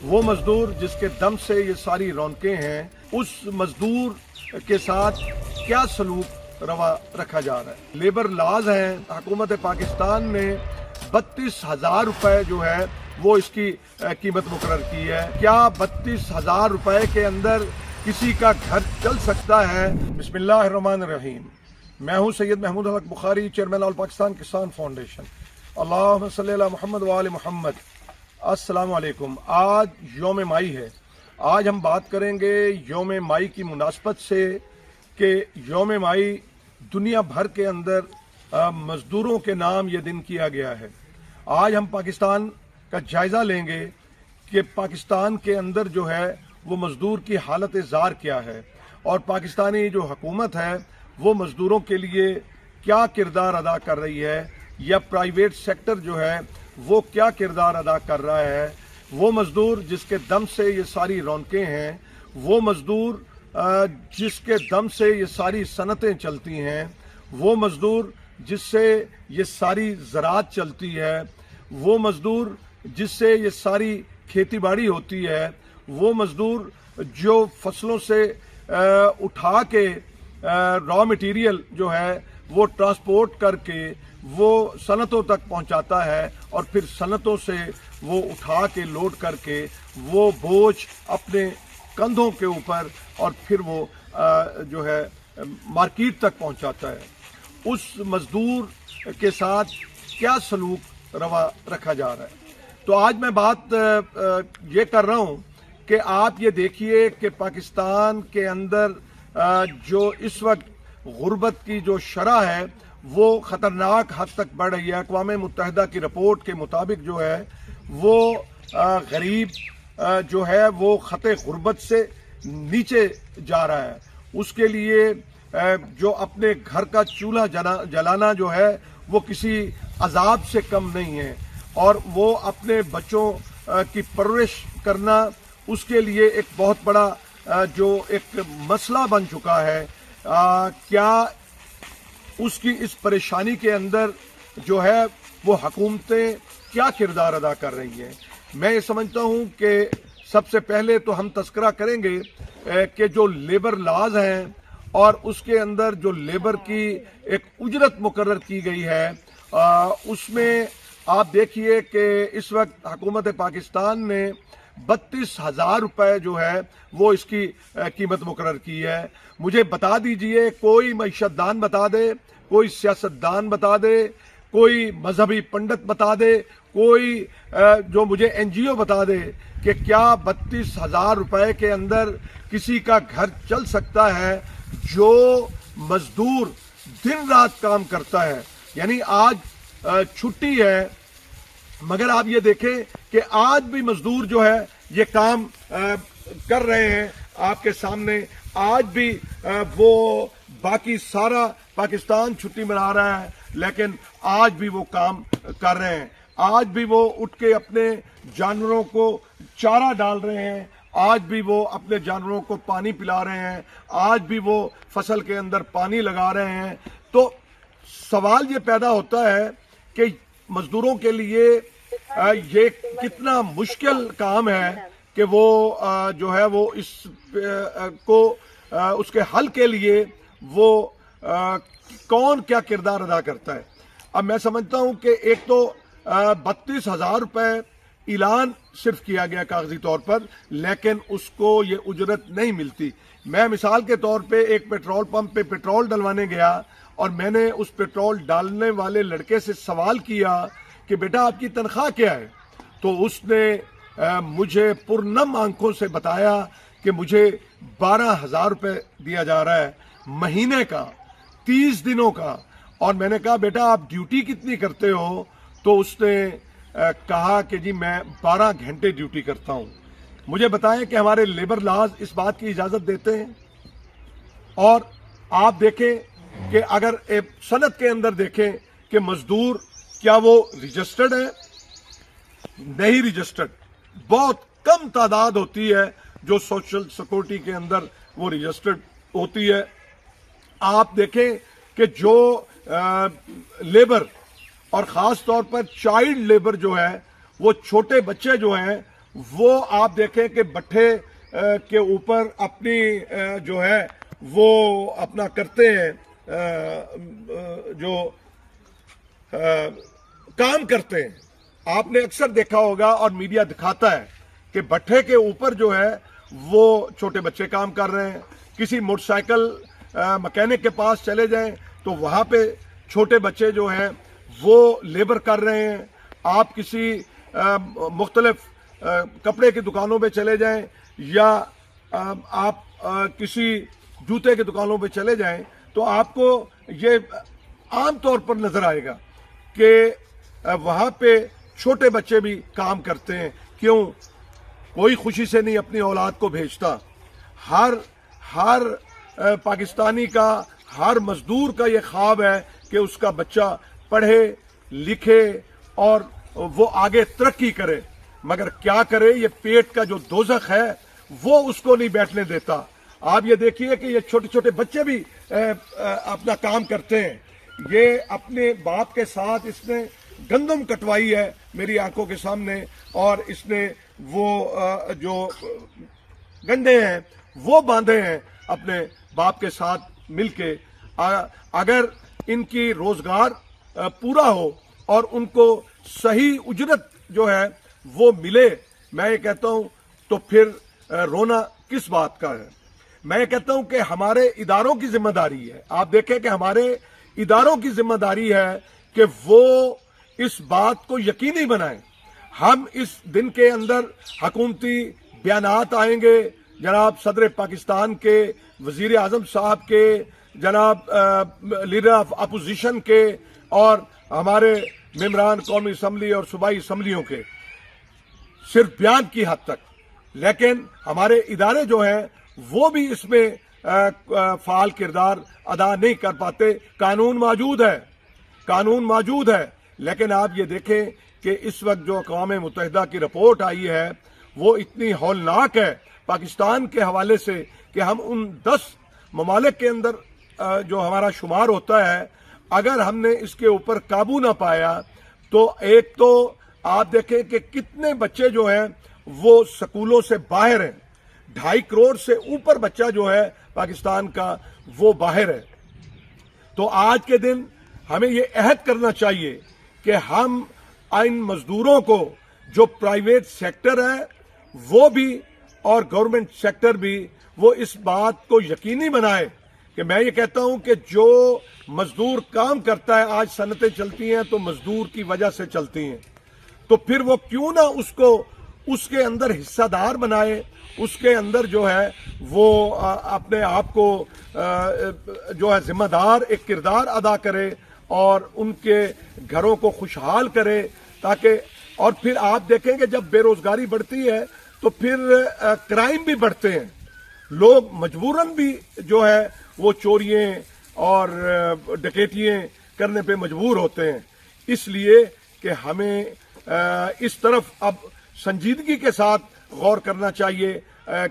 وہ مزدور جس کے دم سے یہ ساری رونقیں ہیں، اس مزدور کے ساتھ کیا سلوک روا رکھا جا رہا ہے؟ لیبر لاز ہیں، حکومت پاکستان نے 32,000 روپے جو ہے وہ اس کی قیمت مقرر کی ہے۔ کیا 32,000 روپے کے اندر کسی کا گھر چل سکتا ہے؟ بسم اللہ الرحمن الرحیم۔ میں ہوں سید محمود حق بخاری، چیئرمین آل پاکستان کسان فاؤنڈیشن۔ اللہم صلی علی محمد و آل محمد۔ السلام علیکم۔ آج یوم مائی ہے۔ آج ہم بات کریں گے یوم مائی کی مناسبت سے کہ یوم مائی دنیا بھر کے اندر مزدوروں کے نام یہ دن کیا گیا ہے۔ آج ہم پاکستان کا جائزہ لیں گے کہ پاکستان کے اندر جو ہے وہ مزدور کی حالت زار کیا ہے، اور پاکستانی جو حکومت ہے وہ مزدوروں کے لیے کیا کردار ادا کر رہی ہے، یا پرائیویٹ سیکٹر جو ہے وہ کیا کردار ادا کر رہا ہے۔ وہ مزدور جس کے دم سے یہ ساری رونقیں ہیں، وہ مزدور جس کے دم سے یہ ساری صنعتیں چلتی ہیں، وہ مزدور جس سے یہ ساری زراعت چلتی ہے، وہ مزدور جس سے یہ ساری کھیتی باڑی ہوتی ہے، وہ مزدور جو فصلوں سے اٹھا کے را مٹیریل جو ہے وہ ٹرانسپورٹ کر کے وہ صنعتوں تک پہنچاتا ہے، اور پھر صنعتوں سے وہ اٹھا کے لوڈ کر کے وہ بوجھ اپنے کندھوں کے اوپر اور پھر وہ جو ہے مارکیٹ تک پہنچاتا ہے۔ اس مزدور کے ساتھ کیا سلوک روا رکھا جا رہا ہے؟ تو آج میں بات یہ کر رہا ہوں کہ آپ یہ دیکھیے کہ پاکستان کے اندر جو اس وقت غربت کی جو شرح ہے وہ خطرناک حد تک بڑھ رہی ہے۔ اقوام متحدہ کی رپورٹ کے مطابق جو ہے وہ غریب جو ہے وہ خط غربت سے نیچے جا رہا ہے۔ اس کے لیے جو اپنے گھر کا چولہا جلانا جو ہے وہ کسی عذاب سے کم نہیں ہے، اور وہ اپنے بچوں کی پرورش کرنا اس کے لیے ایک بہت بڑا جو ایک مسئلہ بن چکا ہے۔ کیا اس کی اس پریشانی کے اندر جو ہے وہ حکومتیں کیا کردار ادا کر رہی ہیں؟ میں یہ سمجھتا ہوں کہ سب سے پہلے تو ہم تذکرہ کریں گے کہ جو لیبر لاز ہیں اور اس کے اندر جو لیبر کی ایک اجرت مقرر کی گئی ہے، اس میں آپ دیکھیے کہ اس وقت حکومت پاکستان نے 32,000 روپے جو ہے وہ اس کی قیمت مقرر کی ہے۔ مجھے بتا دیجئے، کوئی معیشت دان بتا دے، کوئی سیاست دان بتا دے، کوئی مذہبی پنڈت بتا دے، کوئی جو مجھے این جی او بتا دے کہ کیا 32,000 روپے کے اندر کسی کا گھر چل سکتا ہے جو مزدور دن رات کام کرتا ہے۔ یعنی آج چھٹی ہے، مگر آپ یہ دیکھیں کہ آج بھی مزدور جو ہے یہ کام کر رہے ہیں آپ کے سامنے۔ آج بھی وہ باقی سارا پاکستان چھٹی منا رہا ہے، لیکن آج بھی وہ کام کر رہے ہیں۔ آج بھی وہ اٹھ کے اپنے جانوروں کو چارہ ڈال رہے ہیں، آج بھی وہ اپنے جانوروں کو پانی پلا رہے ہیں، آج بھی وہ فصل کے اندر پانی لگا رہے ہیں۔ تو سوال یہ پیدا ہوتا ہے کہ مزدوروں کے لیے یہ کتنا مشکل کام ہے کہ وہ جو ہے وہ اس کو اس کے حل کے لیے وہ کون کیا کردار ادا کرتا ہے۔ اب میں سمجھتا ہوں کہ ایک تو 32,000 روپے اعلان صرف کیا گیا کاغذی طور پر، لیکن اس کو یہ اجرت نہیں ملتی۔ میں مثال کے طور پہ ایک پیٹرول پمپ پہ پیٹرول ڈلوانے گیا، اور میں نے اس پیٹرول ڈالنے والے لڑکے سے سوال کیا کہ بیٹا آپ کی تنخواہ کیا ہے؟ تو اس نے مجھے پرنم آنکھوں سے بتایا کہ مجھے 12,000 روپے دیا جا رہا ہے مہینے کا، 30 دنوں کا۔ اور میں نے کہا بیٹا آپ ڈیوٹی کتنی کرتے ہو؟ تو اس نے کہا کہ جی میں 12 گھنٹے ڈیوٹی کرتا ہوں۔ مجھے بتائیں کہ ہمارے لیبر لاز اس بات کی اجازت دیتے ہیں؟ اور آپ دیکھیں کہ اگر صنعت کے اندر دیکھیں کہ مزدور کیا وہ رجسٹرڈ ہے؟ نہیں رجسٹرڈ۔ بہت کم تعداد ہوتی ہے جو سوشل سیکورٹی کے اندر وہ رجسٹرڈ ہوتی ہے۔ آپ دیکھیں کہ جو لیبر اور خاص طور پر چائلڈ لیبر جو ہے وہ چھوٹے بچے جو ہیں وہ آپ دیکھیں کہ بٹھے کے اوپر اپنی جو ہے وہ اپنا کرتے ہیں جو کام کرتے ہیں. آپ نے اکثر دیکھا ہوگا اور میڈیا دکھاتا ہے کہ بٹھے کے اوپر جو ہے وہ چھوٹے بچے کام کر رہے ہیں. کسی موٹر سائیکل مکینک کے پاس چلے جائیں تو وہاں پہ چھوٹے بچے جو ہیں وہ لیبر کر رہے ہیں. آپ کسی مختلف کپڑے کی دکانوں پہ چلے جائیں یا آپ کسی جوتے کی دکانوں پہ چلے جائیں تو آپ کو یہ عام طور پر نظر آئے گا کہ وہاں پہ چھوٹے بچے بھی کام کرتے ہیں. کیوں؟ کوئی خوشی سے نہیں اپنی اولاد کو بھیجتا. ہر پاکستانی کا، ہر مزدور کا یہ خواب ہے کہ اس کا بچہ پڑھے لکھے اور وہ آگے ترقی کرے. مگر کیا کرے، یہ پیٹ کا جو دوزخ ہے وہ اس کو نہیں بیٹھنے دیتا. آپ یہ دیکھیے کہ یہ چھوٹے چھوٹے بچے بھی اپنا کام کرتے ہیں. یہ اپنے باپ کے ساتھ اس نے گندم کٹوائی ہے میری آنکھوں کے سامنے، اور اس نے وہ جو گنڈے ہیں وہ باندھے ہیں اپنے باپ کے ساتھ مل کے. اگر ان کی روزگار پورا ہو اور ان کو صحیح اجرت جو ہے وہ ملے، میں یہ کہتا ہوں تو پھر رونا کس بات کا ہے. میں یہ کہتا ہوں کہ ہمارے اداروں کی ذمہ داری ہے. آپ دیکھیں کہ ہمارے اداروں کی ذمہ داری ہے کہ وہ اس بات کو یقینی بنائیں. ہم اس دن کے اندر حکومتی بیانات آئیں گے، جناب صدر پاکستان کے، وزیر اعظم صاحب کے، جناب لیڈر آف اپوزیشن کے اور ہمارے ممبران قومی اسمبلی اور صوبائی اسمبلیوں کے، صرف بیان کی حد تک. لیکن ہمارے ادارے جو ہیں وہ بھی اس میں فعال کردار ادا نہیں کر پاتے. قانون موجود ہے لیکن آپ یہ دیکھیں کہ اس وقت جو اقوام متحدہ کی رپورٹ آئی ہے وہ اتنی ہولناک ہے پاکستان کے حوالے سے کہ ہم ان 10 ممالک کے اندر جو ہمارا شمار ہوتا ہے، اگر ہم نے اس کے اوپر قابو نہ پایا تو ایک تو آپ دیکھیں کہ کتنے بچے جو ہیں وہ سکولوں سے باہر ہیں. 2.5 کروڑ سے اوپر بچہ جو ہے پاکستان کا وہ باہر ہے. تو آج کے دن ہمیں یہ عہد کرنا چاہیے کہ ہم ان مزدوروں کو، جو پرائیویٹ سیکٹر ہے وہ بھی اور گورنمنٹ سیکٹر بھی، وہ اس بات کو یقینی بنائے کہ میں یہ کہتا ہوں کہ جو مزدور کام کرتا ہے، آج صنعتیں چلتی ہیں تو مزدور کی وجہ سے چلتی ہیں، تو پھر وہ کیوں نہ اس کو اس کے اندر حصہ دار بنائے، اس کے اندر جو ہے وہ اپنے آپ کو جو ہے ذمہ دار ایک کردار ادا کرے اور ان کے گھروں کو خوشحال کرے. تاکہ اور پھر آپ دیکھیں کہ جب بے روزگاری بڑھتی ہے تو پھر کرائم بھی بڑھتے ہیں. لوگ مجبوراً بھی جو ہے وہ چوریاں اور ڈکیتیاں کرنے پہ مجبور ہوتے ہیں. اس لیے کہ ہمیں اس طرف اب سنجیدگی کے ساتھ غور کرنا چاہیے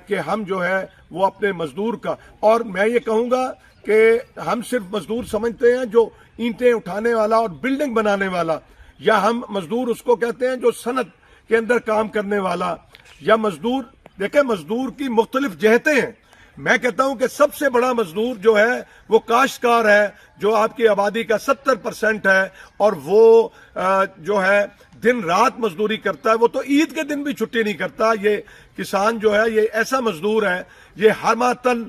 کہ ہم جو ہے وہ اپنے مزدور کا، اور میں یہ کہوں گا کہ ہم صرف مزدور سمجھتے ہیں جو اینٹیں اٹھانے والا اور بلڈنگ بنانے والا، یا ہم مزدور اس کو کہتے ہیں جو صنعت کے اندر کام کرنے والا، یا مزدور. دیکھیں مزدور کی مختلف جہتیں ہیں. میں کہتا ہوں کہ سب سے بڑا مزدور جو ہے وہ کاشتکار ہے، جو آپ کی آبادی کا 70% ہے، اور وہ جو ہے دن رات مزدوری کرتا ہے. وہ تو عید کے دن بھی چھٹی نہیں کرتا. یہ کسان جو ہے یہ ایسا مزدور ہے، یہ ہر ماتن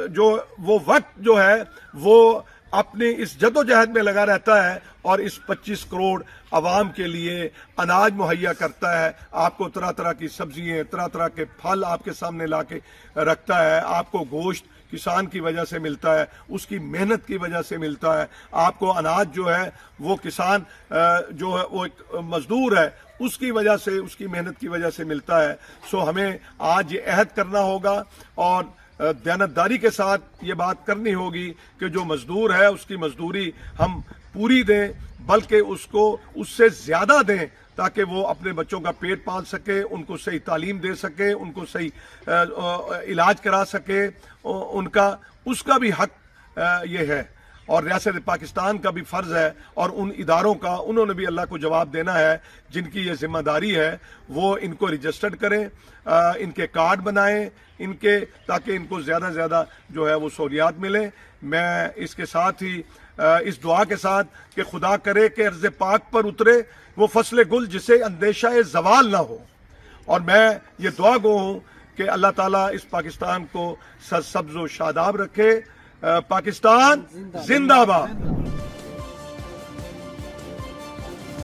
جو وہ وقت جو ہے وہ اپنی اس جد و جہد میں لگا رہتا ہے اور اس 25 کروڑ عوام کے لیے اناج مہیا کرتا ہے. آپ کو طرح طرح کی سبزیاں، طرح طرح کے پھل آپ کے سامنے لا کے رکھتا ہے. آپ کو گوشت کسان کی وجہ سے ملتا ہے، اس کی محنت کی وجہ سے ملتا ہے. آپ کو اناج جو ہے وہ کسان جو ہے وہ ایک مزدور ہے اس کی وجہ سے، اس کی محنت کی وجہ سے ملتا ہے. سو ہمیں آج یہ عہد کرنا ہوگا اور دیانتداری کے ساتھ یہ بات کرنی ہوگی کہ جو مزدور ہے اس کی مزدوری ہم پوری دیں، بلکہ اس کو اس سے زیادہ دیں تاکہ وہ اپنے بچوں کا پیٹ پال سکے، ان کو صحیح تعلیم دے سکے، ان کو صحیح علاج کرا سکے. ان کا اس کا بھی حق یہ ہے. اور ریاست پاکستان کا بھی فرض ہے اور ان اداروں کا، انہوں نے بھی اللہ کو جواب دینا ہے جن کی یہ ذمہ داری ہے، وہ ان کو رجسٹرڈ کریں، ان کے کارڈ بنائیں ان کے، تاکہ ان کو زیادہ سے زیادہ جو ہے وہ سہولیات ملیں۔ میں اس کے ساتھ ہی اس دعا کے ساتھ کہ خدا کرے کہ ارض پاک پر اترے وہ فصل گل جسے اندیشہ زوال نہ ہو، اور میں یہ دعا گو ہوں کہ اللہ تعالیٰ اس پاکستان کو سرسبز و شاداب رکھے۔ پاکستان زندہ باد۔